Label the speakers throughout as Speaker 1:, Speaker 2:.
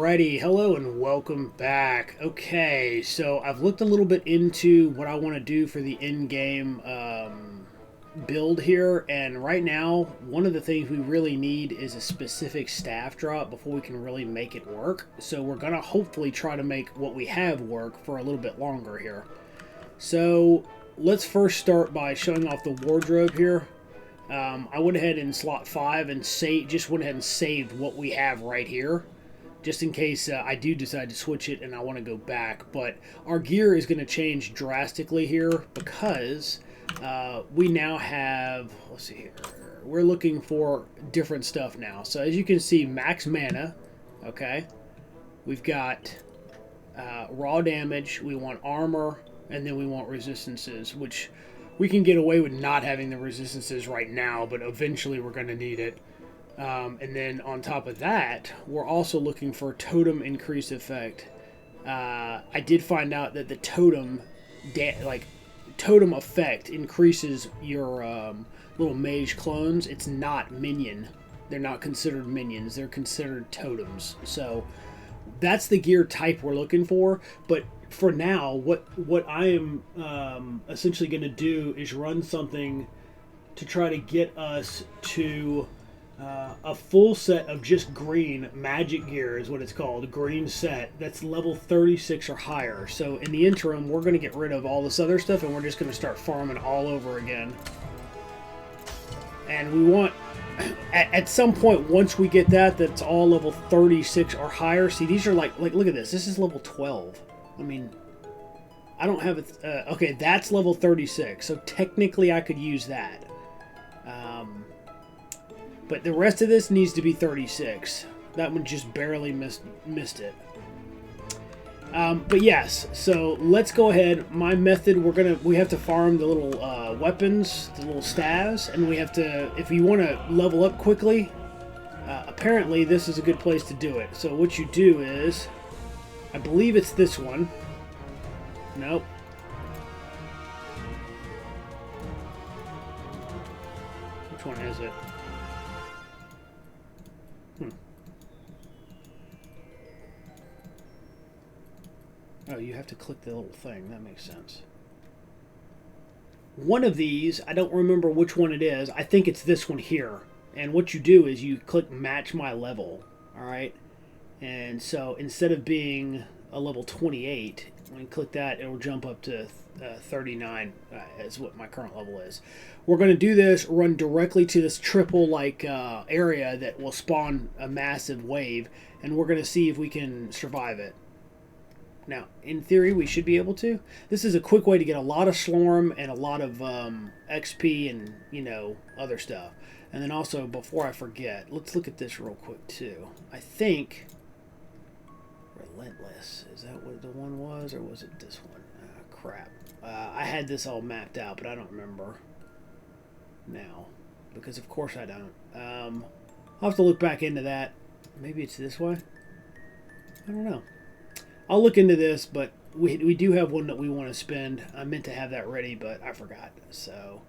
Speaker 1: Alrighty, hello and welcome back. Okay, so I've looked a little bit into what I want to do for the in-game build here, and right now, one of the things we really need is a specific staff drop before we can really make it work. So we're going to hopefully try to make what we have work for a little bit longer here. So let's first start by showing off the wardrobe here. I went ahead in slot 5 and just went ahead and saved what we have right here, just in case I do decide to switch it and I want to go back. But our gear is going to change drastically here because we now have, let's see here, we're looking for different stuff now. So as you can see, max mana, okay, we've got raw damage, we want armor, and then we want resistances, which we can get away with not having the resistances right now, but eventually we're going to need it. And then on top of that, we're also looking for totem increase effect. I did find out that the totem effect increases your little mage clones. It's not minion. They're not considered minions. They're considered totems. So that's the gear type we're looking for. But for now, what I am essentially going to do is run something to try to get us to a full set of just green magic gear is what it's called, a green set that's level 36 or higher. So in the interim, we're going to get rid of all this other stuff and we're just going to start farming all over again. And we want, at some point, once we get that's all level 36 or higher. See, these are like look at this. This is level 12. I mean, I don't have it. Okay, that's level 36. So technically I could use that. But the rest of this needs to be 36. That one just barely missed it. But yes, so let's go ahead. My method, we have to farm the little weapons, the little staves, and we have to, if you want to level up quickly, apparently this is a good place to do it. So what you do is, I believe it's this one. Nope. Which one is it? Oh, you have to click the little thing. That makes sense. One of these, I don't remember which one it is. I think it's this one here. And what you do is you click match my level. Alright? And so instead of being a level 28, when you click that, it will jump up to 39 is what my current level is. We're going to do this, run directly to this triple-like area that will spawn a massive wave, and we're going to see if we can survive it. Now, in theory, we should be able to. This is a quick way to get a lot of Slorm and a lot of XP and, other stuff. And then also, before I forget, let's look at this real quick, too. I think Relentless, is that what the one was, or was it this one? Crap. I had this all mapped out, but I don't remember now. Because, of course, I don't. I'll have to look back into that. Maybe it's this way? I don't know. I'll look into this, but we do have one that we want to spend. I meant to have that ready, but I forgot. So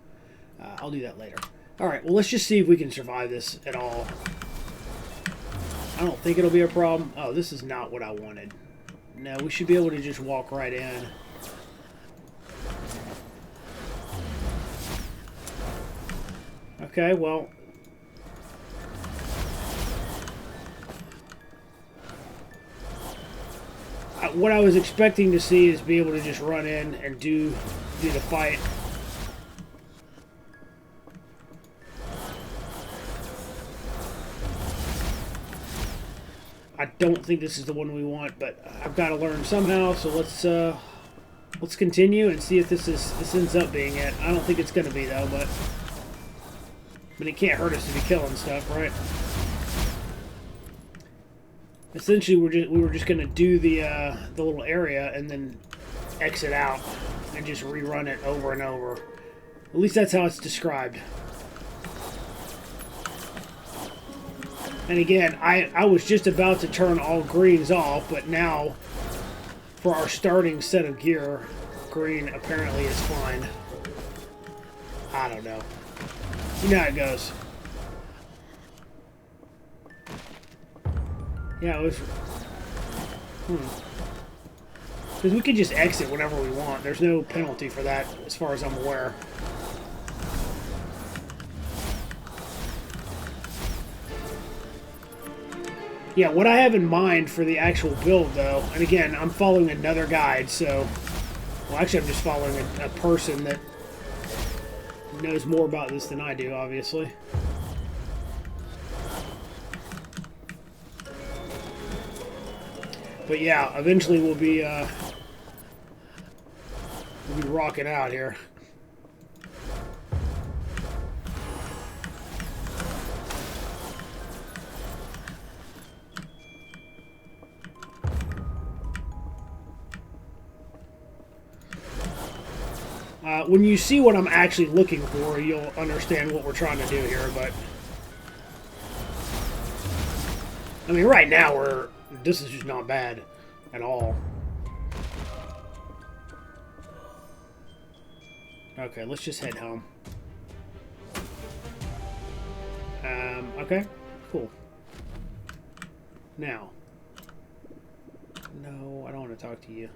Speaker 1: I'll do that later. Alright, well, let's just see if we can survive this at all. I don't think it'll be a problem. Oh, this is not what I wanted. No, we should be able to just walk right in. Okay, well, what I was expecting to see is be able to just run in and do the fight. I don't think this is the one we want, but I've got to learn somehow. So let's continue and see if this ends up being it. I don't think it's going to be though, but it can't hurt us to be killing stuff, right? Essentially, we were just going to do the little area and then exit out and just rerun it over and over. At least that's how it's described. And again, I was just about to turn all greens off, but now, for our starting set of gear, green apparently is fine. I don't know. You know how it goes. Yeah, Because we can just exit whenever we want. There's no penalty for that, as far as I'm aware. Yeah, what I have in mind for the actual build, though, and again, I'm following another guide, so... Well, actually, I'm just following a person that knows more about this than I do, obviously. But yeah, eventually we'll be rocking out here. When you see what I'm actually looking for, you'll understand what we're trying to do here, but... I mean, right now, this is just not bad at all. Okay, let's just head home. Okay, cool. Now. No, I don't want to talk to you.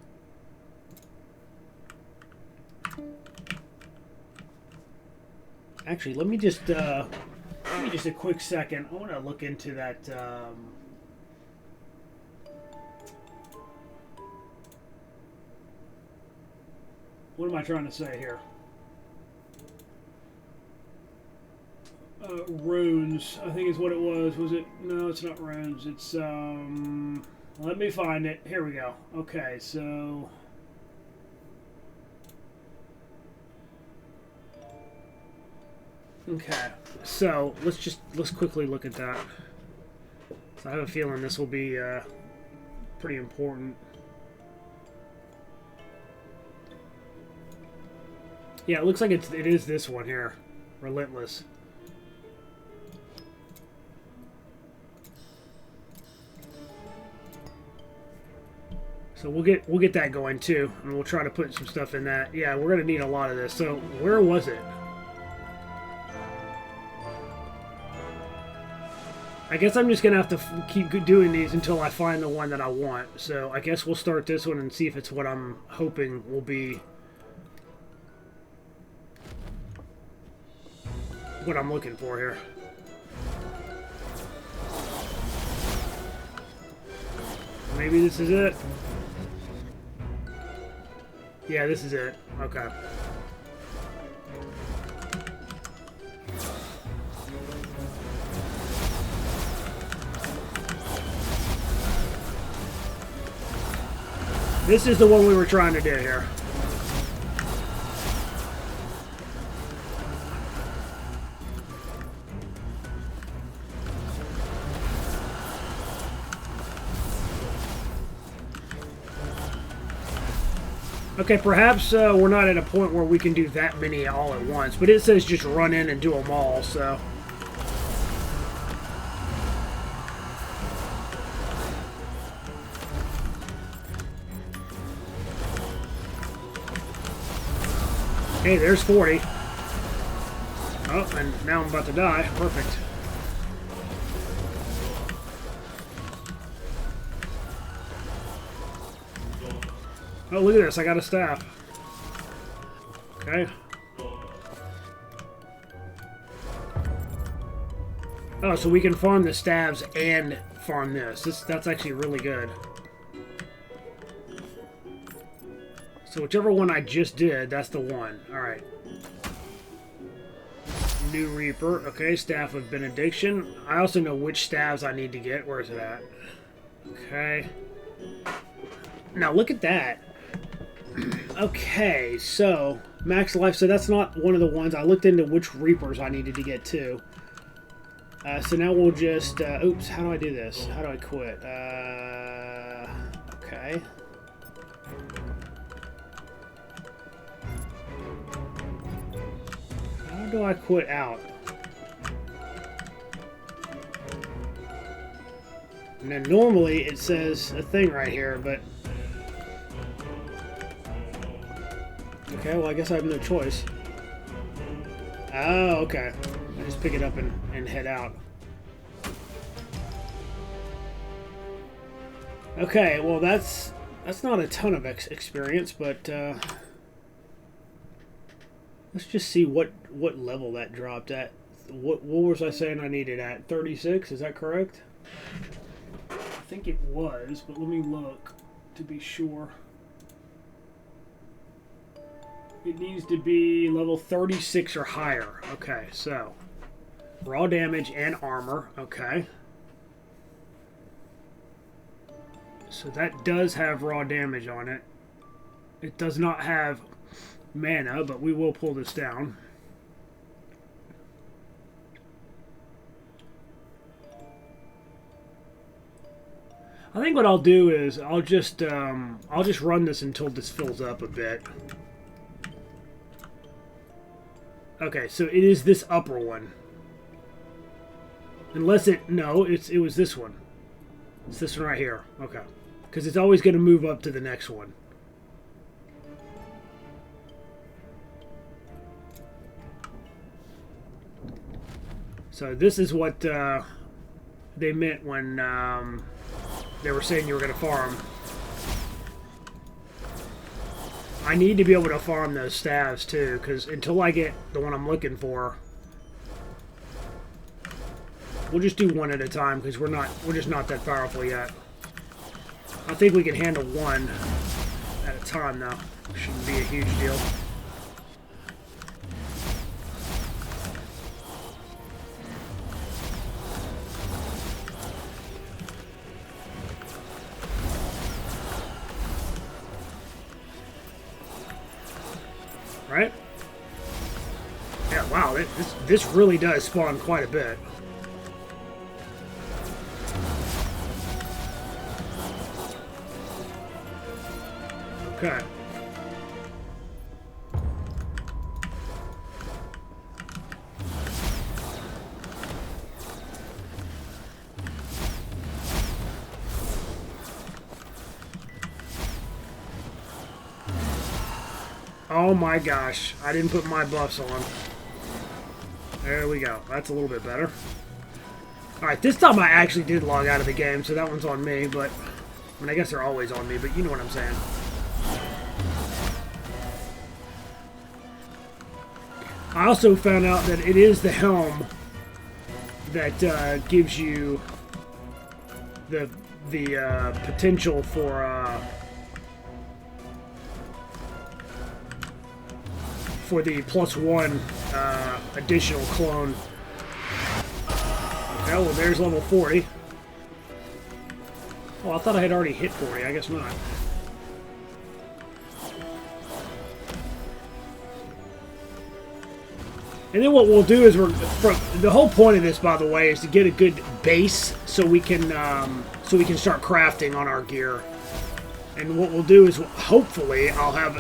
Speaker 1: Actually, let me just a quick second. I want to look into that. What am I trying to say here? Runes, I think is what it was. Was it? No, it's not runes. It's let me find it. Here we go. Okay, so. Okay, so let's quickly look at that. So I have a feeling this will be pretty important. Yeah, it looks like it is this one here, Relentless. So we'll get that going too, and we'll try to put some stuff in that. Yeah, we're gonna need a lot of this. So where was it? I guess I'm just going to have to keep doing these until I find the one that I want. So I guess we'll start this one and see if it's what I'm hoping will be what I'm looking for here. Maybe this is it? Yeah, this is it. Okay. This is the one we were trying to do here. Okay, perhaps we're not at a point where we can do that many all at once, but it says just run in and do them all, so... Hey, there's 40. Oh, and now I'm about to die. Perfect. Oh, look at this. I got a staff. Okay. Oh, so we can farm the staves and farm this. That's actually really good. So whichever one I just did, that's the one. Alright. New Reaper. Okay, Staff of Benediction. I also know which staves I need to get. Where is it at? Okay. Now look at that. Okay, so max life. So that's not one of the ones. I looked into which Reapers I needed to get too. So now we'll just... oops, how do I do this? How do I quit? Okay. How do I quit out? And then normally it says a thing right here, but... Okay, well I guess I have no choice. Oh, okay. I just pick it up and head out. Okay, well that's not a ton of experience, but let's just see what level that dropped at. What was I saying I needed at? 36, is that correct? I think it was, but let me look to be sure. It needs to be level 36 or higher. Okay, so raw damage and armor. Okay. So that does have raw damage on it. It does not have mana, but we will pull this down. I think what I'll do is I'll just run this until this fills up a bit. Okay, so it is this upper one. Unless it was this one. It's this one right here. Okay, because it's always going to move up to the next one. So this is what they meant when they were saying you were going to farm. I need to be able to farm those staves too, because until I get the one I'm looking for, we'll just do one at a time because we're just not that powerful yet. I think we can handle one at a time though. Shouldn't be a huge deal. Right? Yeah, wow, this really does spawn quite a bit. Okay. Oh my gosh, I didn't put my buffs on. There we go. That's a little bit better. Alright, this time I actually did log out of the game, so that one's on me, but... I mean, I guess they're always on me, but you know what I'm saying. I also found out that it is the helm that gives you the potential for the +1 additional clone. Okay, well there's level 40. Oh, I thought I had already hit 40. I guess not. And then what we'll do is the whole point of this, by the way, is to get a good base so we can start crafting on our gear. And what we'll do is hopefully I'll have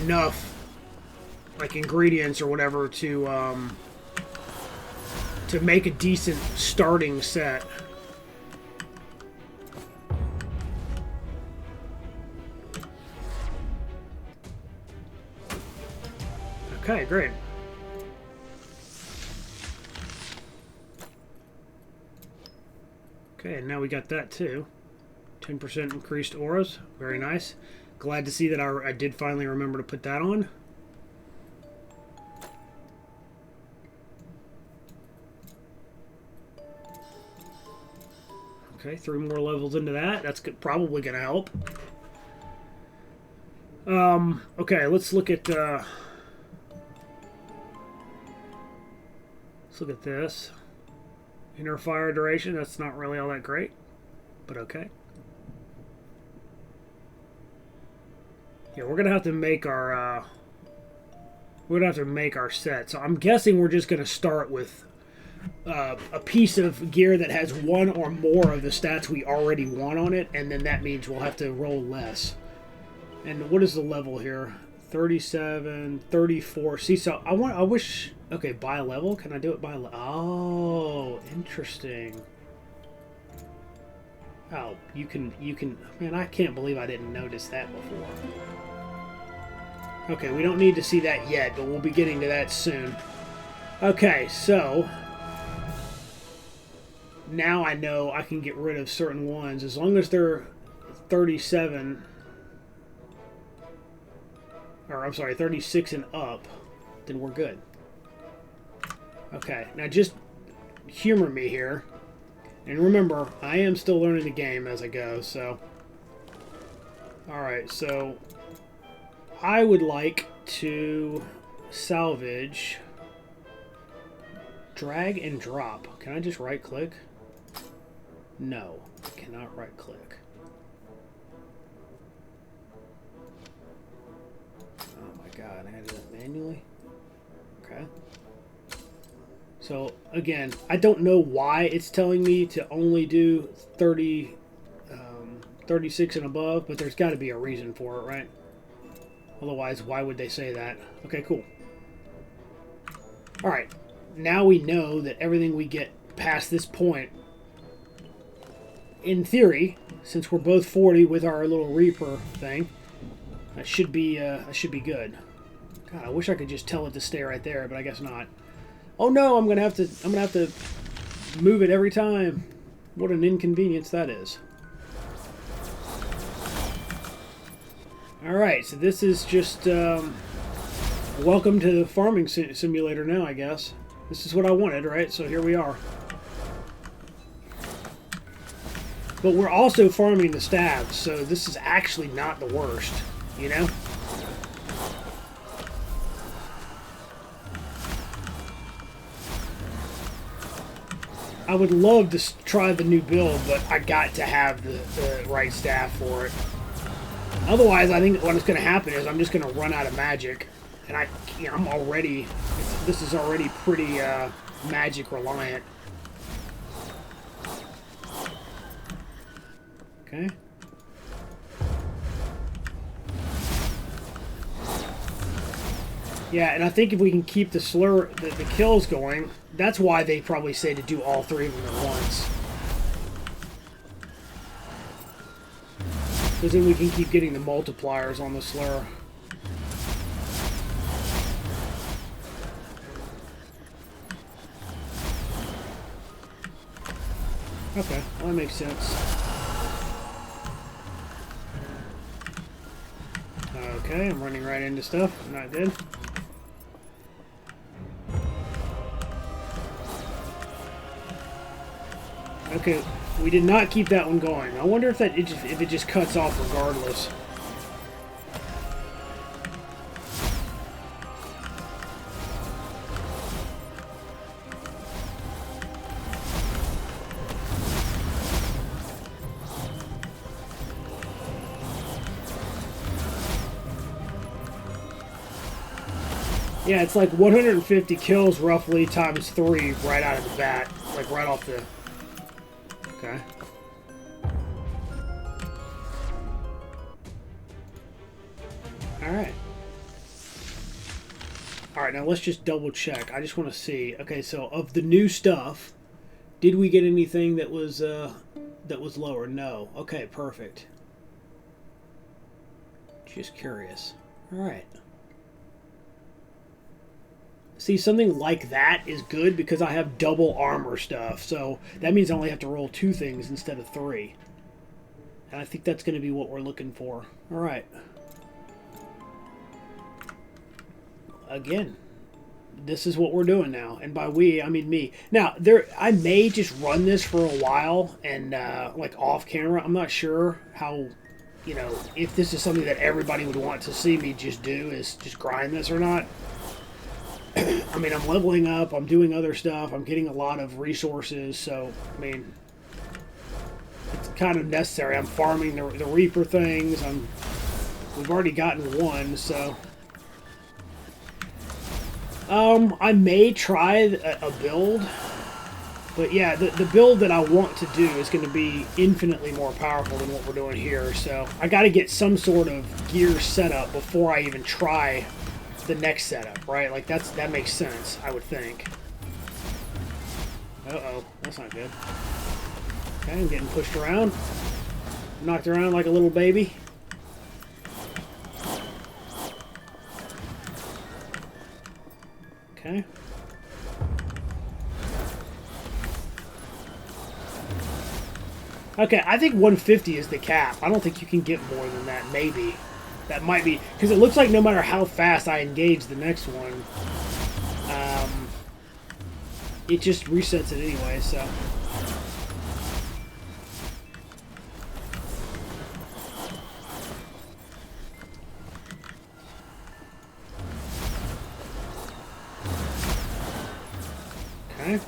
Speaker 1: enough like ingredients or whatever to make a decent starting set. Okay, great. Okay, and now we got that too. 10% increased auras. Very nice. Glad to see that I did finally remember to put that on. Okay, 3 more levels into that. That's probably going to help. Okay, let's look at this. Inner fire duration. That's not really all that great, but okay. Yeah, we're gonna have to make our set. So I'm guessing we're just gonna start with a piece of gear that has one or more of the stats we already want on it, and then that means we'll have to roll less. And what is the level here? 37, 34. See, so I wish. Okay, by level. Can I do it by level? Oh, interesting. Oh, you can. Man, I can't believe I didn't notice that before. Okay, we don't need to see that yet, but we'll be getting to that soon. Okay, so now I know I can get rid of certain ones. As long as they're 37, or I'm sorry, 36 and up, then we're good. Okay, now just humor me here. And remember, I am still learning the game as I go, so... Alright, so... I would like to salvage... Drag and drop. Can I just right-click? No, I cannot right-click. Oh my god, I had to do that manually? Okay. So, again, I don't know why it's telling me to only do 36 and above, but there's got to be a reason for it, right? Otherwise, why would they say that? Okay, cool. Alright, now we know that everything we get past this point, in theory, since we're both 40 with our little Reaper thing, that should be good. God, I wish I could just tell it to stay right there, but I guess not. Oh no, I'm gonna have to move it every time. What an inconvenience that is. Alright, so this is just welcome to the farming simulator now, I guess. This is what I wanted, right? So here we are. But we're also farming the stabs, so this is actually not the worst, you know? I would love to try the new build, but I got to have the right staff for it. Otherwise, I think what's going to happen is I'm just going to run out of magic, and I'm already, this is already pretty magic reliant. Okay. Yeah, and I think if we can keep the kills going, that's why they probably say to do all three of them at once. Because then we can keep getting the multipliers on the slur. Okay, well, that makes sense. Okay, I'm running right into stuff. Not good. Okay, we did not keep that one going. I wonder if if it just cuts off regardless. Yeah, it's like 150 kills roughly times 3 right out of the bat. Like right off the... Okay. Alright. Alright, now let's just double check. I just want to see. Okay, so of the new stuff, did we get anything that was lower? No. Okay, perfect. Just curious. Alright. See, something like that is good because I have double armor stuff. So that means I only have to roll 2 things instead of 3. And I think that's going to be what we're looking for. Alright. Again, this is what we're doing now. And by we, I mean me. Now, I may just run this for a while and, like, off camera. I'm not sure how, you know, if this is something that everybody would want to see me just do, is just grind this or not. I mean, I'm leveling up, I'm doing other stuff, I'm getting a lot of resources, so, I mean, it's kind of necessary. I'm farming the Reaper things, we've already gotten 1, so... I may try a build, but yeah, the build that I want to do is going to be infinitely more powerful than what we're doing here, so I got to get some sort of gear set up before I even try the next setup, right? Like that makes sense, I would think. Uh-oh, that's not good. Okay, I'm getting pushed around. Knocked around like a little baby. Okay. Okay, I think 150 is the cap. I don't think you can get more than that, maybe. That might be... Because it looks like no matter how fast I engage the next one, it just resets it anyway, so... Okay.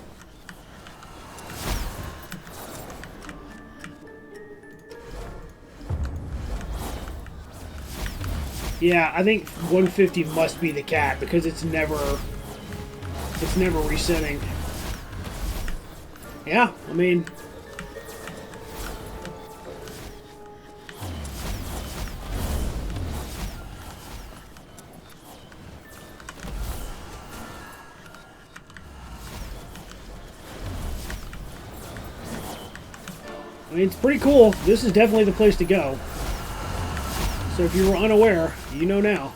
Speaker 1: Yeah, I think 150 must be the cap because it's never resetting. Yeah, I mean, it's pretty cool. This is definitely the place to go. So if you were unaware, you know now.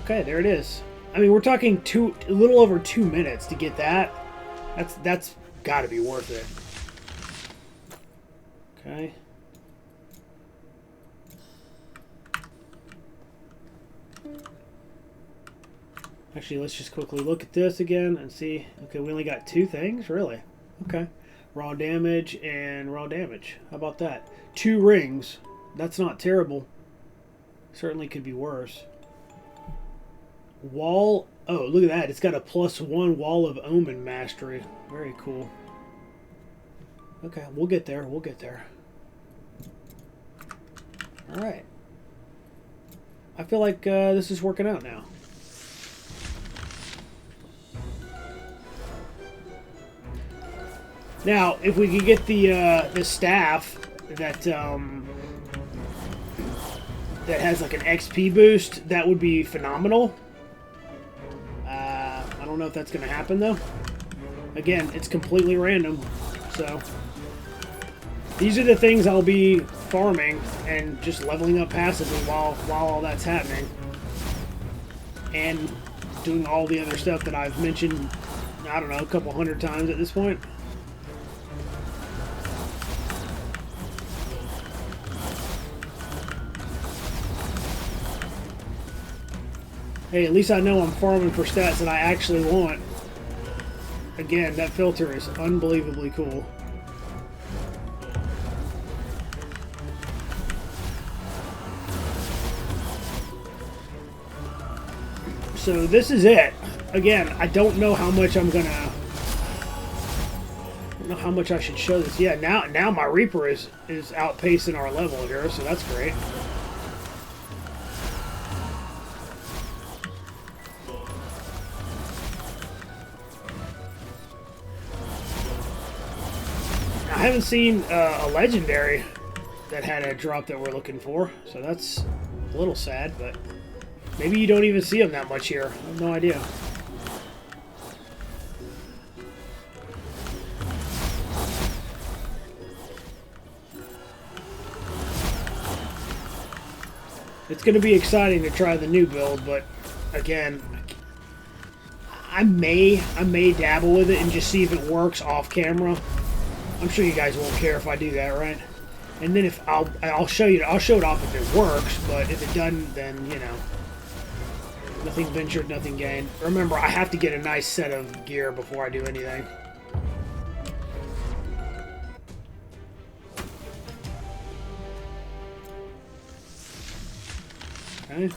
Speaker 1: Okay, there it is. I mean, we're talking a little over 2 minutes to get that. That's got to be worth it. Okay. Actually, let's just quickly look at this again and see. Okay, we only got 2 things? Really? Okay. Raw damage and raw damage. How about that? 2 rings. That's not terrible. Certainly could be worse. Wall. Oh, look at that. It's got a +1 Wall of Omen mastery. Very cool. Okay, we'll get there. We'll get there. Alright. I feel like this is working out now. Now, if we could get the staff that that has like an XP boost, that would be phenomenal. I don't know if that's going to happen though. Again, it's completely random, so these are the things I'll be farming and just leveling up passively while all that's happening, and doing all the other stuff that I've mentioned. I don't know, a couple hundred times at this point. Hey, at least I know I'm farming for stats that I actually want. Again, that filter is unbelievably cool. So this is it. Again, I don't know how much I'm gonna... I don't know how much I should show this. Yeah, now my Reaper is outpacing our level here, so that's great. I haven't seen a legendary that had a drop that we're looking for, so that's a little sad, but maybe you don't even see them that much here. I have no idea. It's going to be exciting to try the new build, but again, I may dabble with it and just see if it works off camera. I'm sure you guys won't care if I do that, right? And then if I'll show it off if it works, but if it doesn't, then you know, nothing ventured, nothing gained. Remember, I have to get a nice set of gear before I do anything. Okay.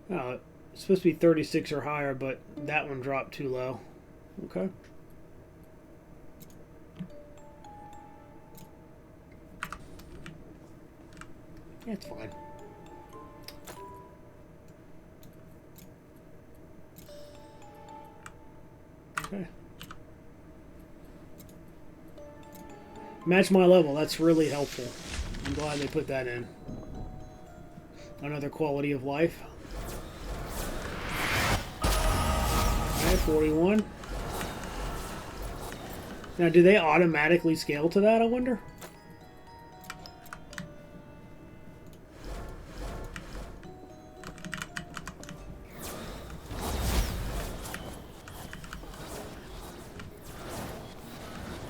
Speaker 1: Oh, it's supposed to be 36 or higher, but that one dropped too low. Okay. Yeah, it's fine. Okay. Match my level. That's really helpful. I'm glad they put that in. Another quality of life. Okay, 41. Now, do they automatically scale to that, I wonder?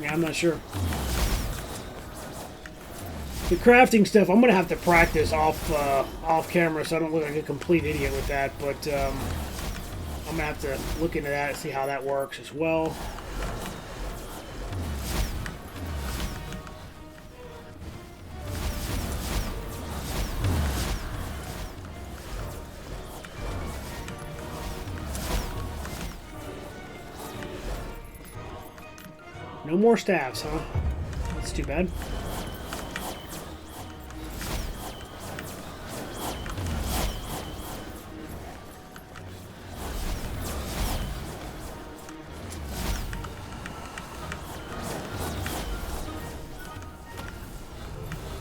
Speaker 1: Yeah, I'm not sure. The crafting stuff, I'm gonna have to practice off camera, so I don't look like a complete idiot with that. But I'm gonna have to look into that and see how that works as well. No more staffs, huh? That's too bad.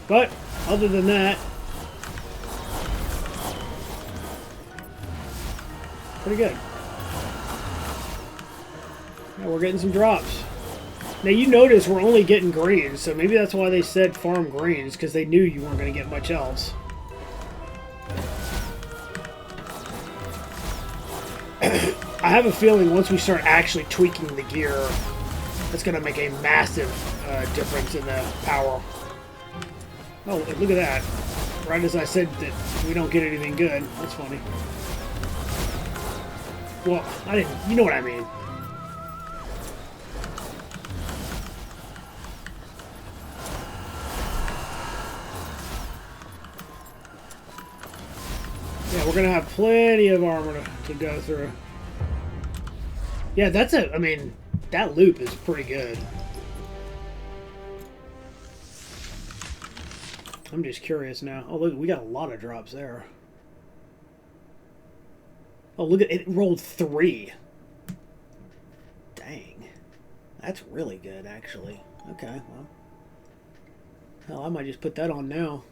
Speaker 1: But, other than that, pretty good. Yeah, we're getting some drops. Now, you notice we're only getting greens, so maybe that's why they said farm greens, because they knew you weren't going to get much else. I have a feeling once we start actually tweaking the gear, that's going to make a massive difference in the power. Oh, look at that. Right as I said that we don't get anything good. That's funny. Well, I didn't... You know what I mean. Yeah, we're going to have plenty of armor to go through. Yeah, that's a... I mean, that loop is pretty good. I'm just curious now. Oh, look, we got a lot of drops there. Oh, look at it. It rolled 3. Dang. That's really good, actually. Okay, well. Hell, I might just put that on now.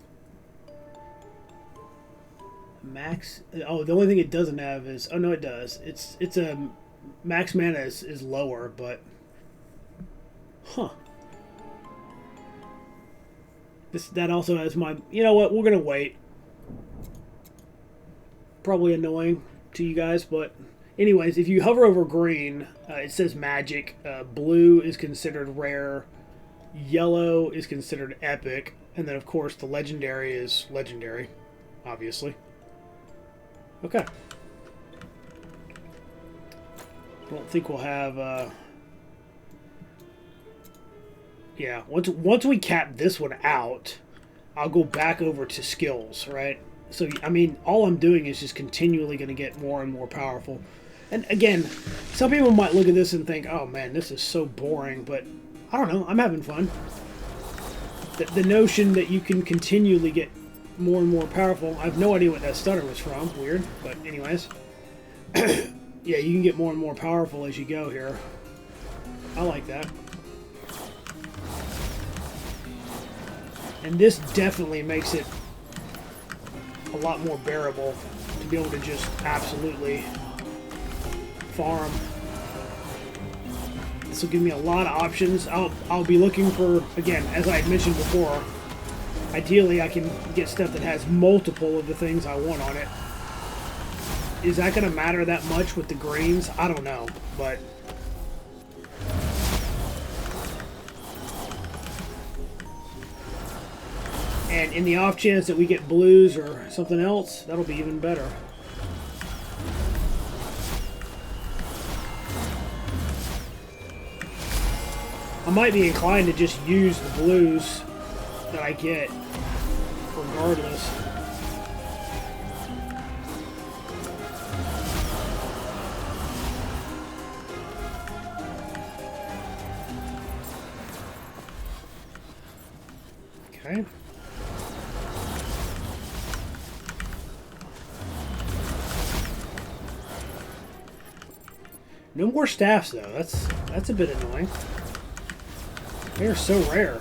Speaker 1: Max. Oh, the only thing it doesn't have is... Oh, no, it does. It's a... Max mana is lower, but... Huh. That also has my... You know what? We're going to wait. Probably annoying to you guys, but... Anyways, if you hover over green, it says magic. Blue is considered rare. Yellow is considered epic. And then, of course, the legendary is legendary. Obviously. Okay. I don't think we'll have... Yeah, once we cap this one out, I'll go back over to skills, right? So, I mean, all I'm doing is just continually going to get more and more powerful. And again, some people might look at this and think, oh man, this is so boring, but I don't know, I'm having fun. The notion that you can continually get more and more powerful, I have no idea what that stutter was from, weird, but anyways. Yeah, you can get more and more powerful as you go here. I like that. And this definitely makes it a lot more bearable to be able to just absolutely farm. This will give me a lot of options. I'll be looking for, again, as I had mentioned before, ideally I can get stuff that has multiple of the things I want on it. Is that going to matter that much with the greens? I don't know, but... And in the off chance that we get blues or something else, that'll be even better. I might be inclined to just use the blues that I get regardless. Okay. No more staffs though. That's a bit annoying. They're so rare.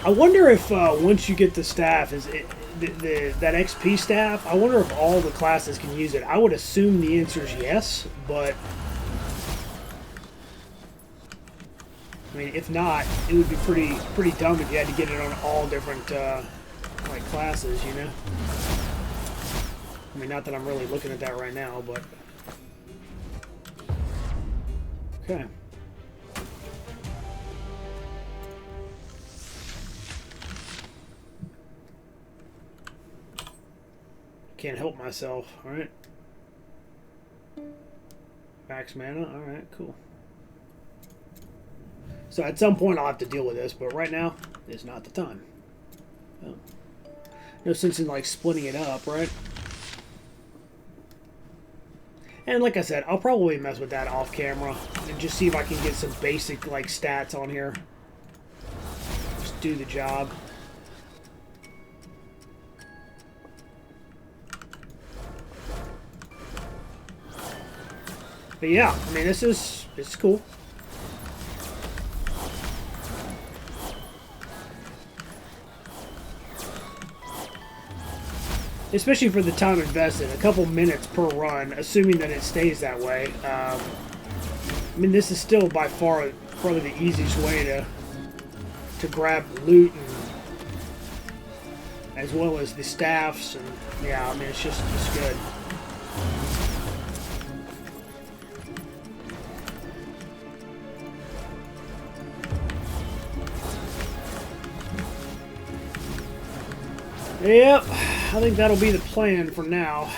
Speaker 1: I wonder if once you get the staff, is it that XP staff? I wonder if all the classes can use it. I would assume the answer is yes, but I mean, if not, it would be pretty dumb if you had to get it on all different like classes, you know. I mean, not that I'm really looking at that right now, but... Okay. Can't help myself, alright. Max mana, alright, cool. So at some point I'll have to deal with this, but right now is not the time. Oh. No sense in like splitting it up, right? And like I said, I'll probably mess with that off camera and just see if I can get some basic like stats on here. Just do the job. But yeah, I mean, it's cool. Especially for the time invested, a couple minutes per run, assuming that it stays that way. I mean, this is still by far probably the easiest way to grab loot, and, as well as the staffs, and yeah, I mean, it's good. Yep, I think that'll be the plan for now.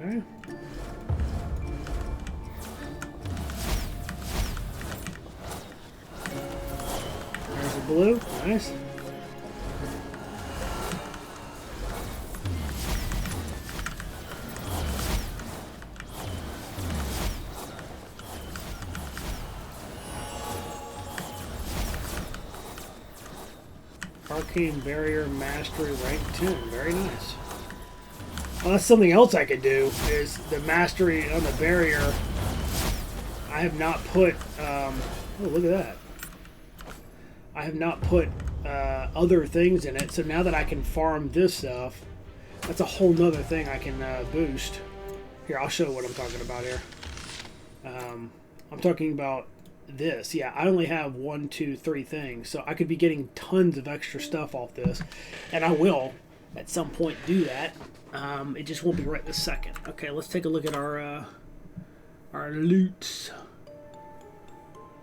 Speaker 1: Okay. There's a blue. Nice. Arcane Barrier Mastery rank 10. Very nice. Well, that's something else I could do, is the mastery on the barrier. I have not put, oh, look at that. I have not put other things in it, so now that I can farm this stuff, that's a whole nother thing I can boost. Here, I'll show you what I'm talking about here. I'm talking about this. Yeah, I only have 1, 2, 3 things, so I could be getting tons of extra stuff off this, and I will at some point do that. It just won't be right this second. Okay, let's take a look at our loot.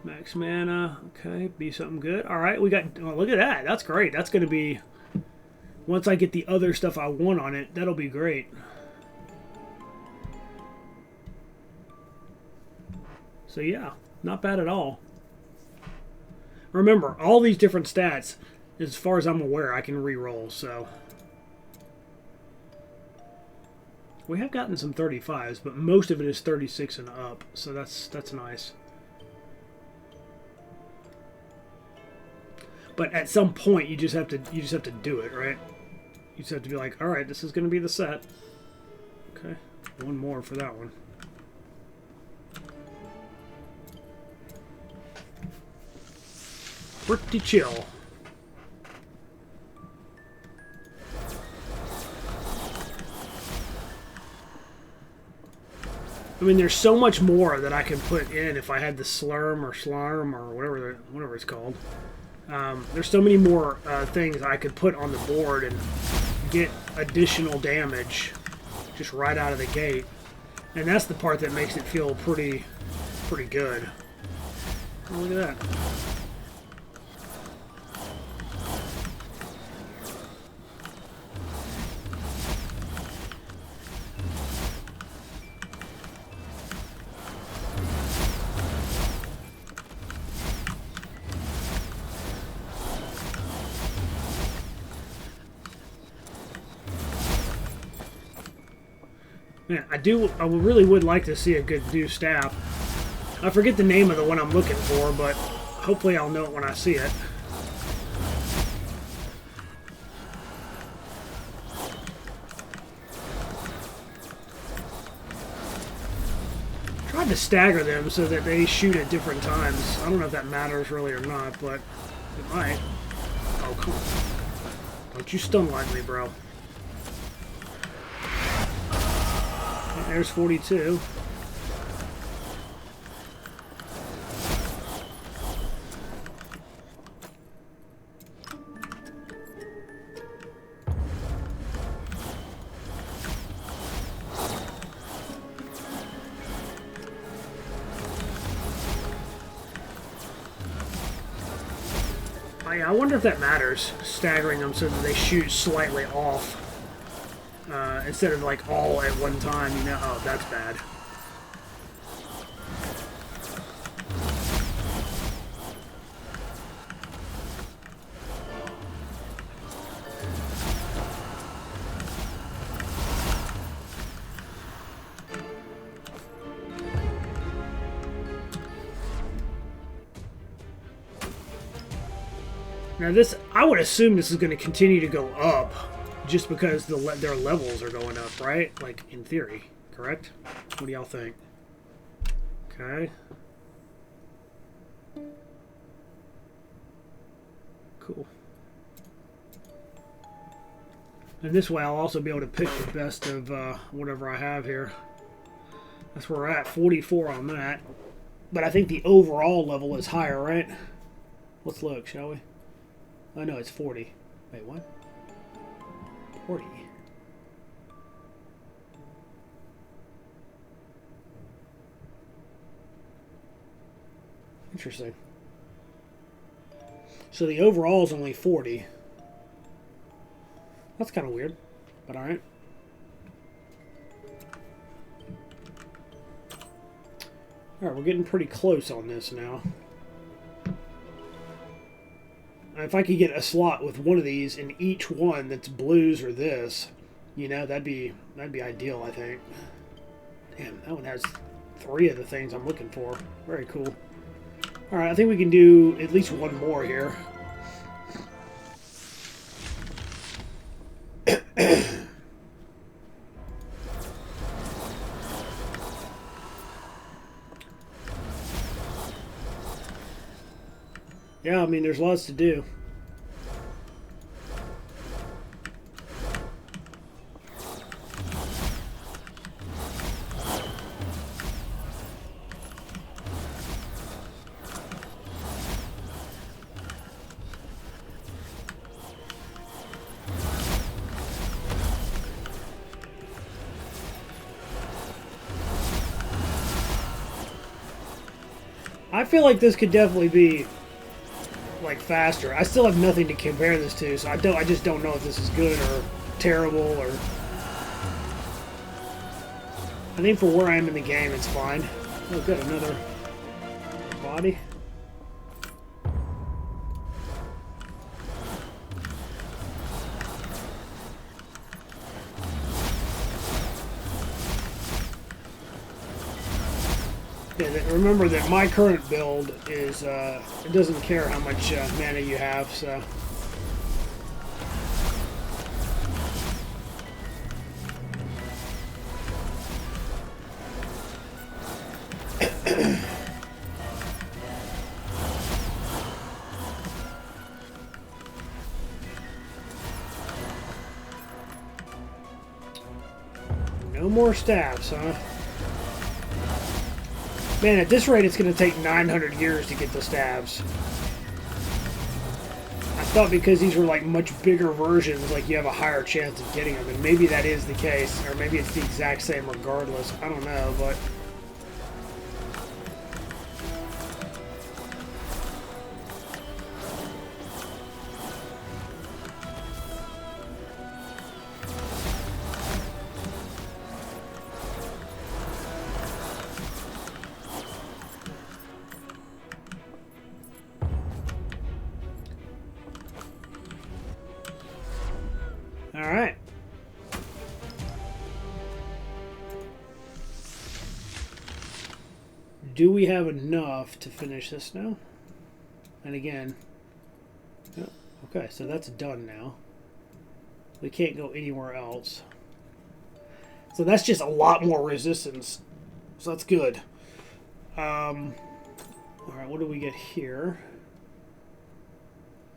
Speaker 1: Max mana. Okay, be something good. All right, we got. Oh, look at that. That's great. That's going to be. Once I get the other stuff I want on it, that'll be great. So yeah, not bad at all. Remember, all these different stats, as far as I'm aware, I can re-roll. So. We have gotten some 35s, but most of it is 36 and up, so that's nice. But at some point, you just have to do it, right? You just have to be like, all right, this is going to be the set. Okay, one more for that one. Pretty chill. I mean, there's so much more that I can put in if I had the Slurm or whatever it's called. There's so many more things I could put on the board and get additional damage just right out of the gate. And that's the part that makes it feel pretty good. Oh, look at that. Yeah, I really would like to see a good new staff. I forget the name of the one I'm looking for, but hopefully I'll know it when I see it. Tried to stagger them so that they shoot at different times. I don't know if that matters really or not, but it might. Oh, come on. Don't you stun like me, bro. And there's 42. I wonder if that matters, staggering them so that they shoot slightly off instead of like all at one time, you know? Oh, that's bad. Now this, I would assume this is going to continue to go up, just because their levels are going up, right? Like, in theory, correct? What do y'all think? Okay. Cool. And this way I'll also be able to pick the best of whatever I have here. That's where we're at, 44 on that. But I think the overall level is higher, right? Let's look, shall we? Oh no, it's 40. Wait, what? 40. Interesting. So the overall is only 40. That's kind of weird, but alright. Alright, we're getting pretty close on this now. If I could get a slot with one of these in each one that's blues or this, you know, that'd be ideal, I think. Damn, that one has 3 of the things I'm looking for. Very cool. Alright, I think we can do at least one more here. Yeah, I mean, there's lots to do. I feel like this could definitely be like faster. I still have nothing to compare this to, so I just don't know if this is good or terrible or. I think for where I am in the game, it's fine. Oh, good, another body. Yeah, remember that my current build is, it doesn't care how much mana you have, so. No more stabs, huh? Man, at this rate, it's going to take 900 years to get the stabs. I thought because these were like much bigger versions, like you have a higher chance of getting them, and maybe that is the case, or maybe it's the exact same regardless. I don't know, but. Alright. Do we have enough to finish this now? And again, oh, okay, so that's done now. We can't go anywhere else. So that's just a lot more resistance. So that's good. Alright, what do we get here?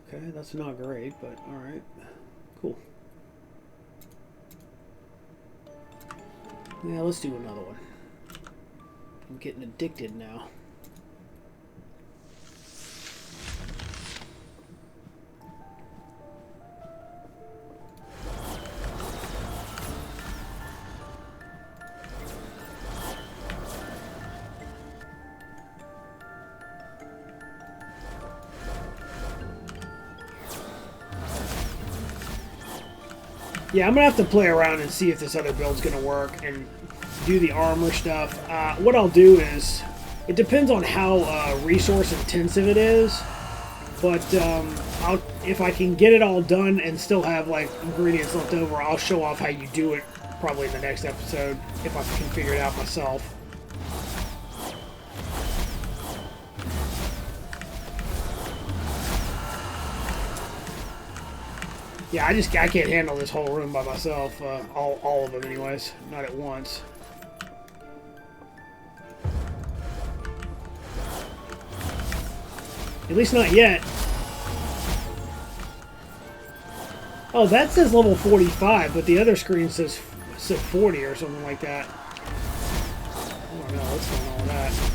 Speaker 1: Okay, that's not great, but alright. Cool. Yeah, let's do another one. I'm getting addicted now. Yeah, I'm going to have to play around and see if this other build's going to work and do the armor stuff. What I'll do is, it depends on how resource intensive it is, but if I can get it all done and still have like ingredients left over, I'll show off how you do it probably in the next episode if I can figure it out myself. Yeah, I can't handle this whole room by myself. All of them, anyways. Not at once. At least not yet. Oh, that says level 45, but the other screen says 40 or something like that. I don't know what's going on with that.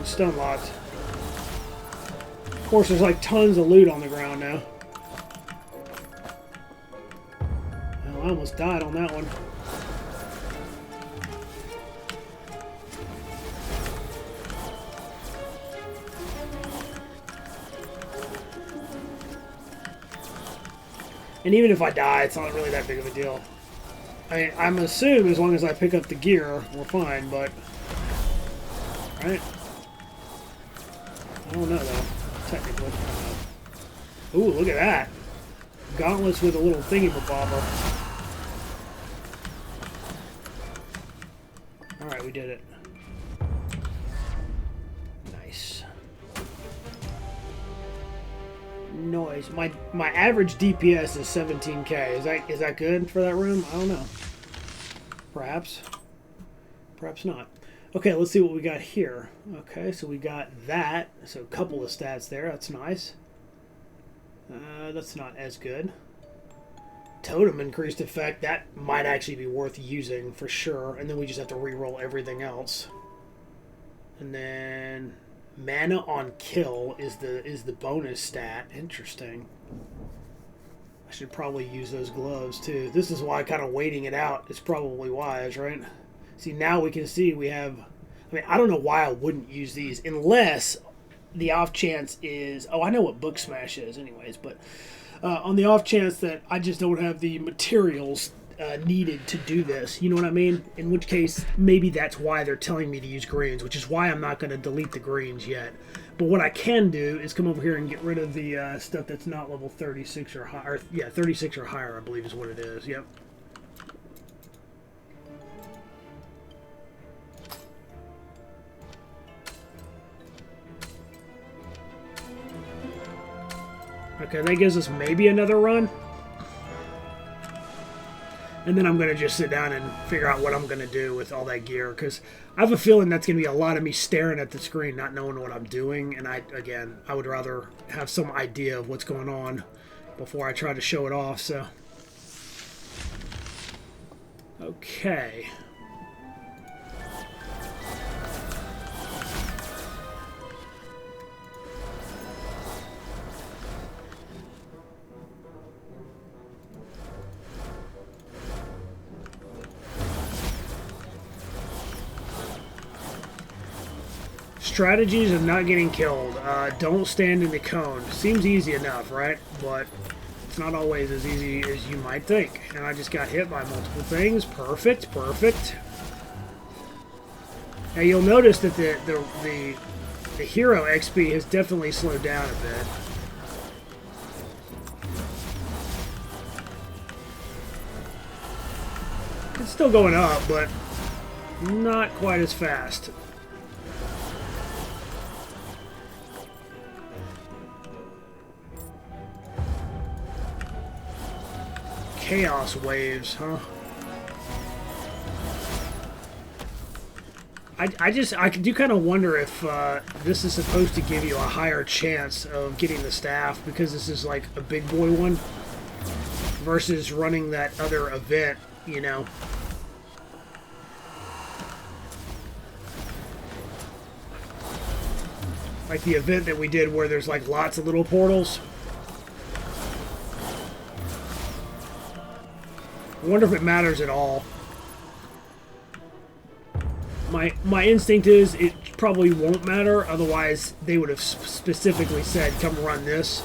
Speaker 1: Stun locked. Of course, there's like tons of loot on the ground now. Well, I almost died on that one. And even if I die, it's not really that big of a deal. I mean, I'm assuming as long as I pick up the gear, we're fine, but... Right? I don't know, though. Technically. Ooh, look at that. Gauntlets with a little thingy-bobber. Alright, we did it. Nice. Noise. My average DPS is 17k. Is that good for that room? I don't know. Perhaps. Perhaps not. Okay, let's see what we got here. Okay, so we got that. So a couple of stats there. That's nice. That's not as good. Totem increased effect. That might actually be worth using for sure. And then we just have to re-roll everything else. And then mana on kill is the bonus stat. Interesting. I should probably use those gloves too. This is why kind of waiting it out is probably wise, right? See, now we can see we have... I mean, I don't know why I wouldn't use these unless the off chance is... Oh, I know what Book Smash is anyways, but on the off chance that I just don't have the materials needed to do this, you know what I mean? In which case, maybe that's why they're telling me to use greens, which is why I'm not going to delete the greens yet. But what I can do is come over here and get rid of the stuff that's not level 36 or higher. Yeah, 36 or higher, I believe is what it is. Yep. Okay, that gives us maybe another run. And then I'm going to just sit down and figure out what I'm going to do with all that gear. Because I have a feeling that's going to be a lot of me staring at the screen, not knowing what I'm doing. And I would rather have some idea of what's going on before I try to show it off. So, okay. Strategies of not getting killed. Don't stand in the cone. Seems easy enough, right? But it's not always as easy as you might think. And I just got hit by multiple things. Perfect, perfect. Now you'll notice that the hero XP has definitely slowed down a bit. It's still going up, but not quite as fast. Chaos waves, huh? I do kind of wonder if this is supposed to give you a higher chance of getting the staff because this is like a big boy one versus running that other event, you know. Like the event that we did where there's like lots of little portals. I wonder if it matters at all. My instinct is it probably won't matter, otherwise they would have specifically said, come run this.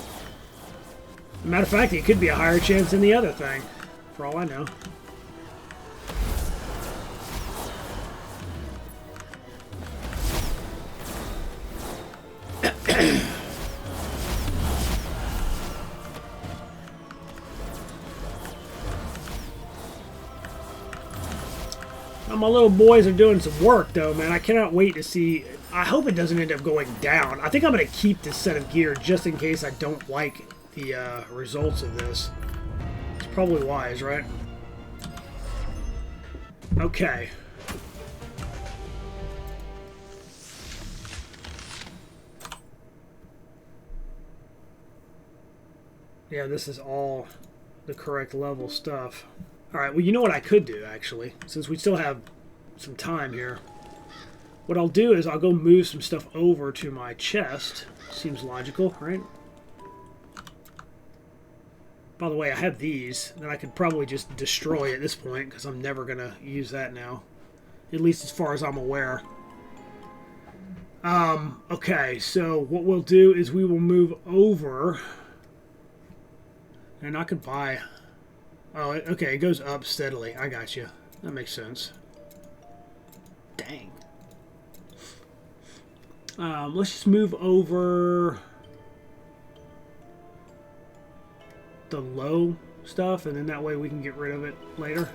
Speaker 1: Matter of fact, it could be a higher chance than the other thing, for all I know. My little boys are doing some work, though, man. I cannot wait to see. I hope it doesn't end up going down. I think I'm going to keep this set of gear just in case I don't like the results of this. It's probably wise, right? Okay. Yeah, this is all the correct level stuff. Alright, well, you know what I could do, actually, since we still have some time here. What I'll do is I'll go move some stuff over to my chest. Seems logical, right? By the way, I have these that I could probably just destroy at this point, because I'm never going to use that now. At least as far as I'm aware. Okay, so what we'll do is we will move over. And I could buy... Oh, okay, it goes up steadily. I got you. That makes sense. Dang. Let's just move over the low stuff, and then that way we can get rid of it later.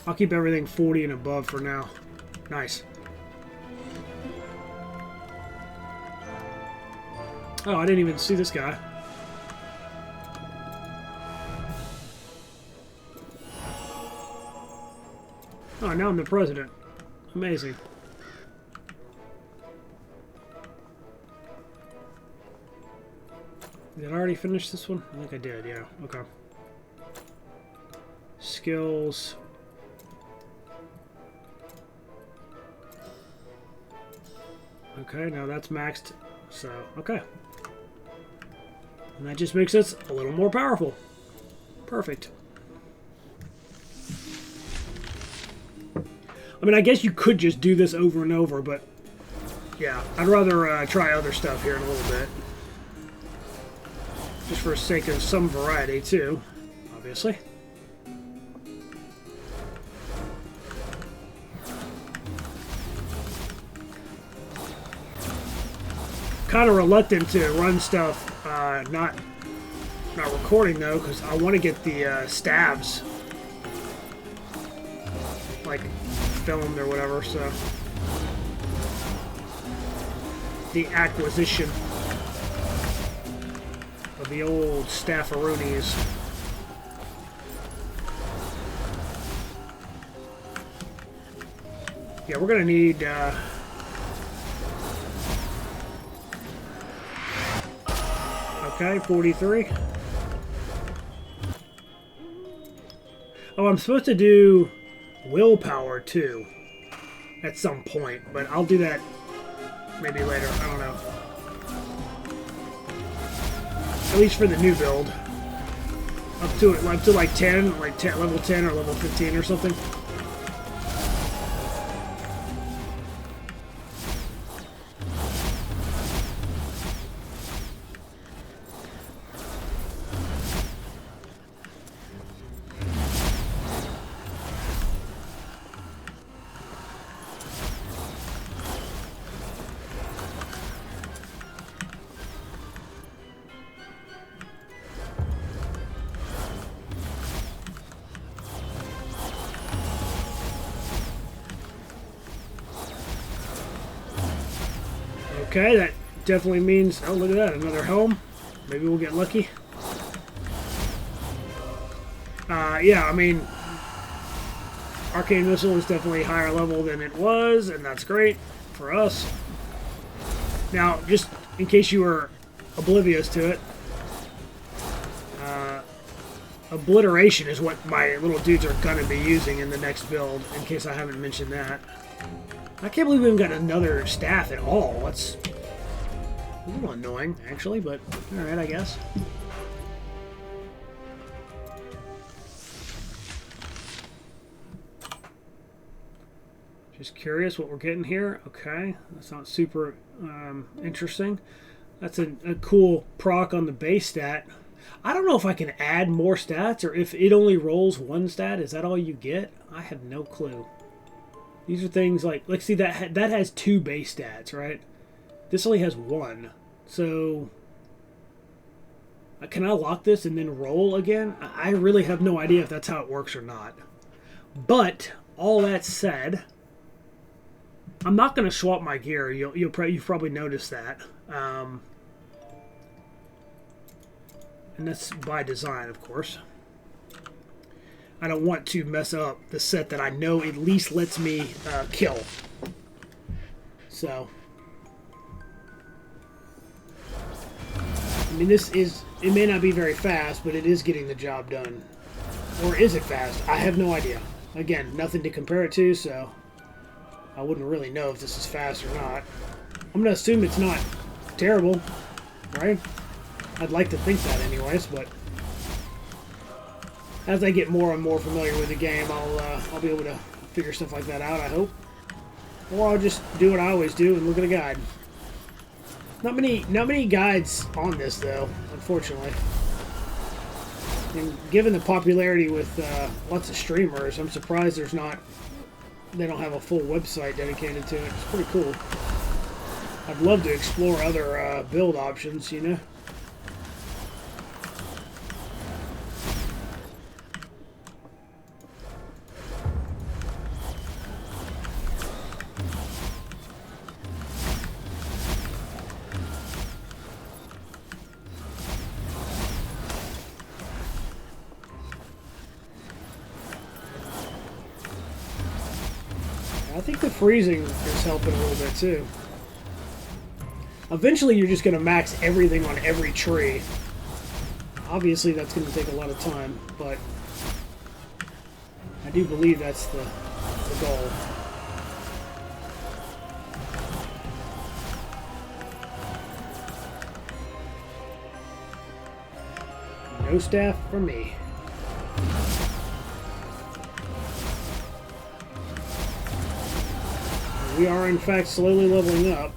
Speaker 1: I'll keep everything 40 and above for now. Nice. Oh, I didn't even see this guy. Oh, now I'm the president. Amazing. Did I already finish this one? I think I did, yeah. Okay. Skills. Okay, now that's maxed. So, okay. And that just makes us a little more powerful. Perfect. I mean, I guess you could just do this over and over, but yeah, I'd rather try other stuff here in a little bit. Just for the sake of some variety, too, obviously. Kind of reluctant to run stuff, not recording though, because I want to get the stabs like filmed or whatever. So the acquisition of the old staffaroonies. Yeah, we're gonna need. Okay, 43. Oh, I'm supposed to do willpower too at some point, but I'll do that maybe later. I don't know. At least for the new build. Up to like 10, level 10 or level 15 or something. Okay, that definitely means... Oh, look at that, another helm. Maybe we'll get lucky. Yeah, I mean... Arcane Missile is definitely higher level than it was, and that's great for us. Now, just in case you were oblivious to it, Obliteration is what my little dudes are going to be using in the next build, in case I haven't mentioned that. I can't believe we haven't got another staff at all. That's a little annoying, actually, but alright, I guess. Just curious what we're getting here. Okay, that's not super interesting. That's a cool proc on the base stat. I don't know if I can add more stats or if it only rolls one stat. Is that all you get? I have no clue. These are things like see that has 2 base stats, right? This only has 1. So can I lock this and then roll again? I really have no idea if that's how it works or not. But all that said, I'm not going to swap my gear. You've probably noticed that. And that's by design, of course. I don't want to mess up the set that I know at least lets me kill. So, I mean, it may not be very fast, but it is getting the job done. Or is it fast? I have no idea. Again, nothing to compare it to, so I wouldn't really know if this is fast or not. I'm going to assume it's not terrible, right? I'd like to think that anyways, but as I get more and more familiar with the game, I'll be able to figure stuff like that out, I hope. Or I'll just do what I always do and look at a guide. Not many guides on this, though, unfortunately. And given the popularity with lots of streamers, I'm surprised they don't have a full website dedicated to it. It's pretty cool. I'd love to explore other build options, you know? I think the freezing is helping a little bit too. Eventually you're just going to max everything on every tree. Obviously that's going to take a lot of time, but I do believe that's the goal. No staff for me. We are, in fact, slowly leveling up.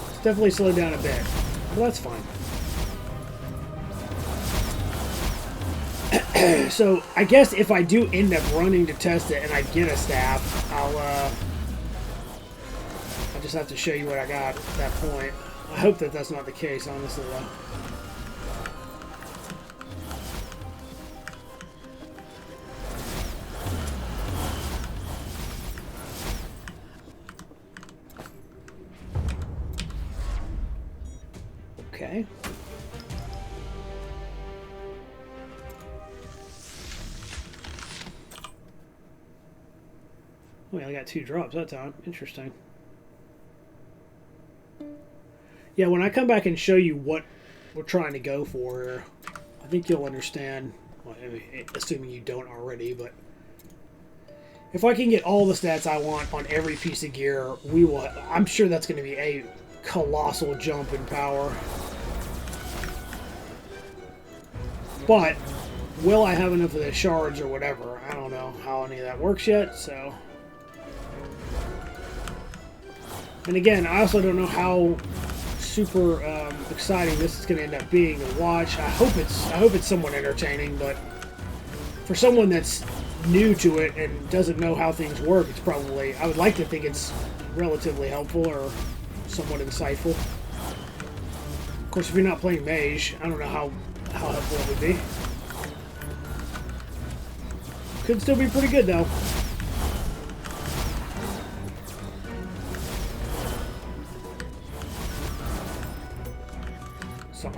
Speaker 1: It's definitely slowed down a bit, but that's fine. So, I guess if I do end up running to test it and I get a staff, I'll just have to show you what I got at that point. I hope that that's not the case, honestly, though. Okay. Well, I got 2 drops that time. Interesting. Yeah, when I come back and show you what we're trying to go for, I think you'll understand, well, assuming you don't already, but if I can get all the stats I want on every piece of gear, we will. I'm sure that's going to be a colossal jump in power. But will I have enough of the shards or whatever? I don't know how any of that works yet, so. And again, I also don't know how super exciting this is going to end up being to watch. I hope it's somewhat entertaining, but for someone that's new to it and doesn't know how things work, it's probably, I would like to think it's relatively helpful or somewhat insightful. Of course, if you're not playing Mage, I don't know how helpful it would be. Could still be pretty good, though.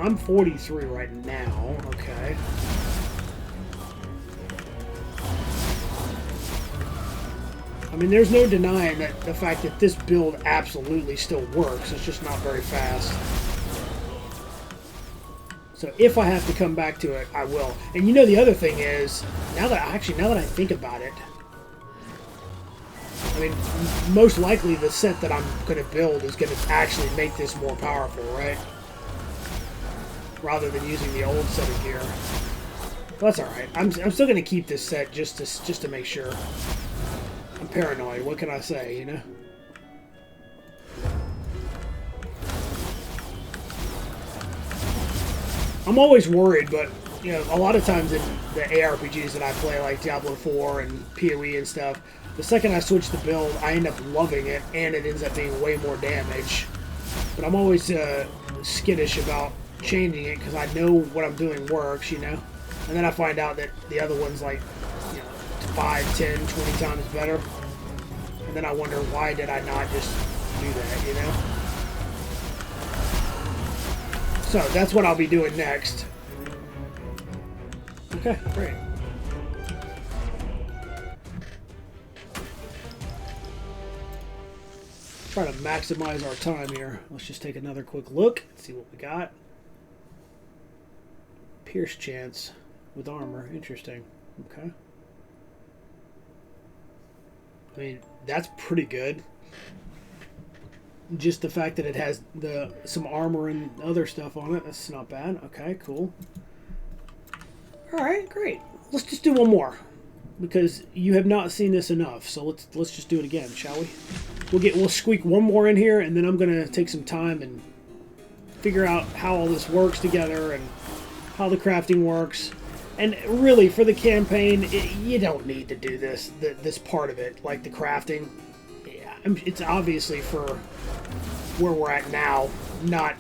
Speaker 1: I'm 43 right now. Okay. I mean, there's no denying that the fact that this build absolutely still works. It's just not very fast. So if I have to come back to it, I will. And you know, the other thing is, now that I think about it, I mean, most likely the set that I'm going to build is going to actually make this more powerful, right? Rather than using the old set of gear. Well, that's all right. I'm still going to keep this set just to make sure. I'm paranoid. What can I say, you know? I'm always worried, but, you know, a lot of times in the ARPGs that I play, like Diablo 4 and PoE and stuff, the second I switch the build, I end up loving it, and it ends up being way more damage. But I'm always skittish about changing it, because I know what I'm doing works, you know? And then I find out that the other one's like, you know, 5, 10, 20 times better. And then I wonder, why did I not just do that, you know? So that's what I'll be doing next. Okay, great. Try to maximize our time here. Let's just take another quick look, see what we got. Pierce chance with armor. Interesting. Okay. I mean, that's pretty good. Just the fact that it has some armor and other stuff on it, that's not bad. Okay, cool. Alright, great. Let's just do one more. Because you have not seen this enough. So let's just do it again, shall we? We'll squeak one more in here, and then I'm gonna take some time and figure out how all this works together and how the crafting works. And really, for the campaign, you don't need to do this part of it, like the crafting. It's obviously for where we're at now. Not,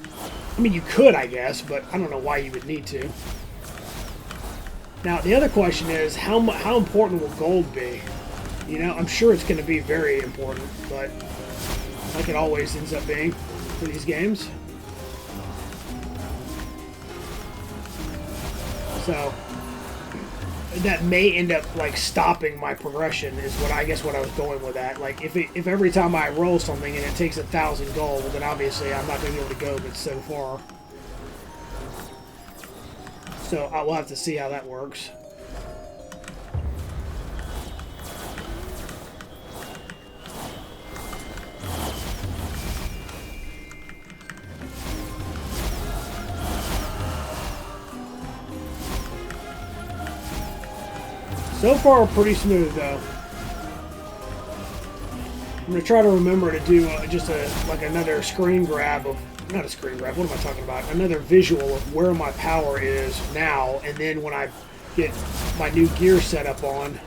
Speaker 1: I mean, you could, I guess, but I don't know why you would need to. Now, the other question is, how important will gold be? You know, I'm sure it's going to be very important, but like it always ends up being for these games. So that may end up like stopping my progression is what I was going with that. Like if every time I roll something and it takes 1,000 gold, then obviously I'm not going to be able to go but so far. So I will have to see how that works. So far, pretty smooth, though. I'm going to try to remember to do just like another screen grab of... Not a screen grab, what am I talking about? Another visual of where my power is now, and then when I get my new gear set up on,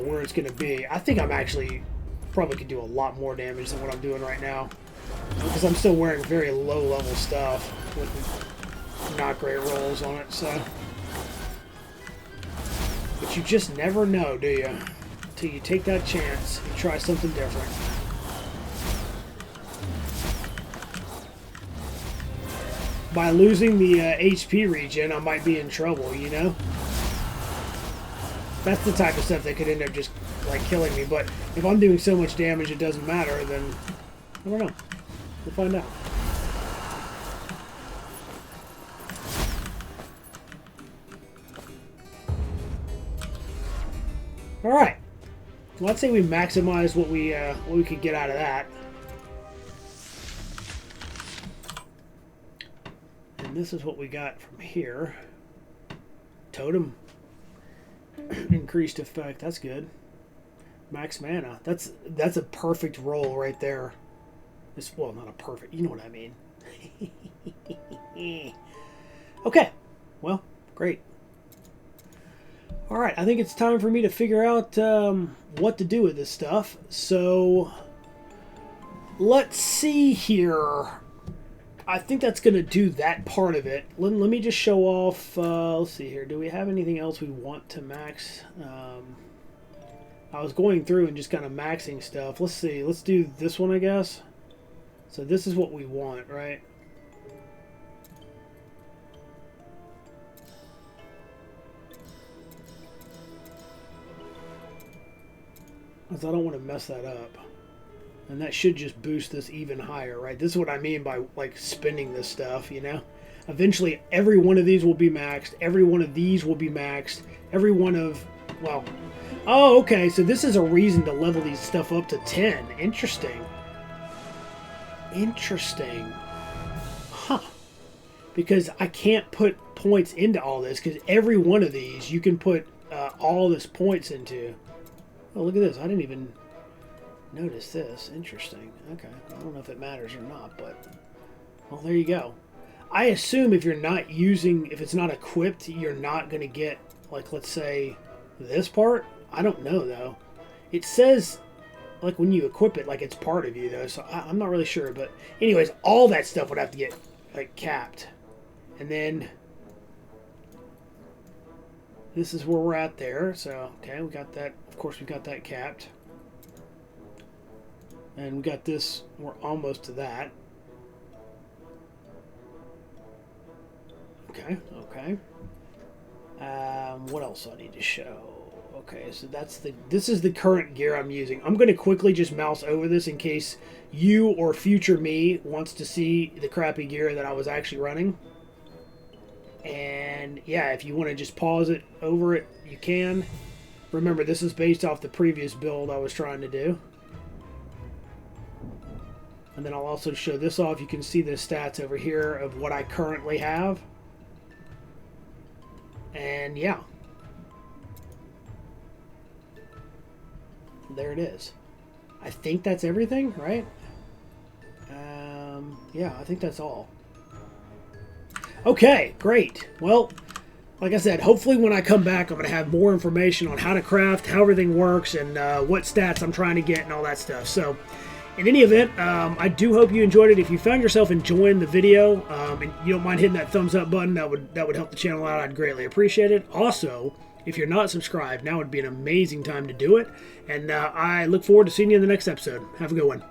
Speaker 1: where it's going to be. I think I'm actually probably could do a lot more damage than what I'm doing right now. Because I'm still wearing very low-level stuff with not great rolls on it, so... But you just never know, do you? Until you take that chance and try something different. By losing the HP regen, I might be in trouble, you know? That's the type of stuff that could end up just, like, killing me. But if I'm doing so much damage it doesn't matter, then... I don't know. We'll find out. All right, let's say we maximize what we could get out of that. And this is what we got from here. Totem. Increased effect, that's good. Max mana, that's a perfect roll right there. Well, not a perfect, you know what I mean. Okay, well, great. Alright, I think it's time for me to figure out what to do with this stuff. So, let's see here. I think that's going to do that part of it. Let me just show off, let's see here. Do we have anything else we want to max? I was going through and just kind of maxing stuff. Let's see, let's do this one, I guess. So this is what we want, right? Because I don't want to mess that up. And that should just boost this even higher, right? This is what I mean by, like, spinning this stuff, you know? Eventually, every one of these will be maxed. Every one of these will be maxed. Every one of, well... Oh, okay, so this is a reason to level these stuff up to 10. Interesting. Interesting. Huh. Because I can't put points into all this, because every one of these you can put all this points into. Oh, look at this. I didn't even notice this. Interesting. Okay. I don't know if it matters or not, but... Well, there you go. I assume if you're not using... If it's not equipped, you're not going to get, like, let's say, this part. I don't know, though. It says, like, when you equip it, like, it's part of you, though, so I'm not really sure. But anyways, all that stuff would have to get, like, capped. And then... This is where we're at there. So, okay, we got that. Of course, we got that capped. And we got this. We're almost to that. Okay, okay. What else do I need to show? Okay, so that's the. This is the current gear I'm using. I'm going to quickly just mouse over this in case you or future me wants to see the crappy gear that I was actually running. And yeah, if you want to just pause it over it, you can. Remember, this is based off the previous build I was trying to do. And then I'll also show this off. You can see the stats over here of what I currently have. And yeah. There it is. I think that's everything, right? Yeah, I think that's all. Okay, great. Well, like I said, hopefully when I come back, I'm going to have more information on how to craft, how everything works, and what stats I'm trying to get and all that stuff. So, in any event, I do hope you enjoyed it. If you found yourself enjoying the video, and you don't mind hitting that thumbs up button, that would help the channel out. I'd greatly appreciate it. Also, if you're not subscribed, now would be an amazing time to do it. And I look forward to seeing you in the next episode. Have a good one.